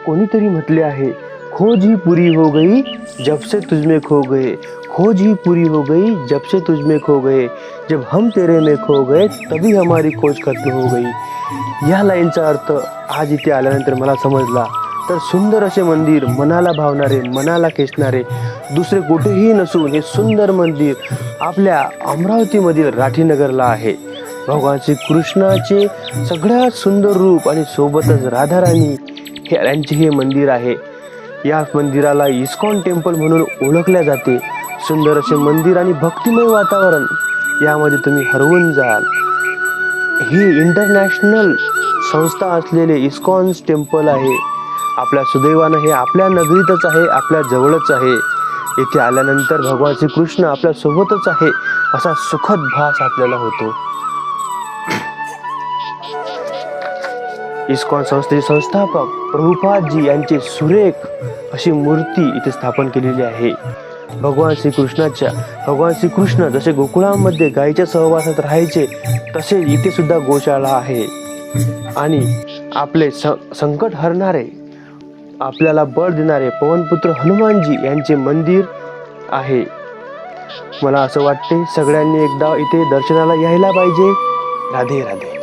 कोणीतरी म्हटले आहे, खोज ही पुरी हो गई जब से तुझमें खो गए, खोज ही पूरी हो गई जब से तुझमें खो गए, जब हम तेरे में खो गए तभी हमारी खोज खत्म हो गई. या लाईनचा अर्थ आज इथे आल्यानंतर मला समजला. तर सुंदर असे मंदिर, मनाला भावणारे, मनाला खेचणारे दुसरे कुठेही नसून हे सुंदर मंदिर आपल्या अमरावतीमधील राठीनगरला आहे. भगवान श्री कृष्णाचे सगळ्यात सुंदर रूप आणि सोबतच राधाराणी यांचे हे मंदिर आहे. या मंदिराला इस्कॉन टेम्पल म्हणून ओळखले जाते. सुंदर असे मंदिर आणि भक्तिमय वातावरण यामध्ये तुम्ही हरवून जाल. ही इंटरनॅशनल संस्था असलेले इस्कॉन टेम्पल आहे. आपल्या सुदैवानं हे आपल्या नगरीतच आहे, आपल्या जवळच आहे. येथे आल्यानंतर भगवान श्री कृष्ण आपल्या सोबतच आहे असा सुखद भास आपल्याला होतो. इस्कॉन संस्थेचे संस्थापक प्रभुपादजी यांची सुरेख अशी मूर्ती इथे स्थापन केलेली आहे. भगवान श्री कृष्ण जसे गोकुळामध्ये गायीच्या सहवासात राहायचे तसे इथे सुद्धा गोशाळा आहे. आणि आपले संकट हरणारे, आपल्याला बळ देणारे पवनपुत्र हनुमानजी यांचे मंदिर आहे. मला असं वाटते सगळ्यांनी एकदा इथे दर्शनाला यायला पाहिजे. राधे राधे.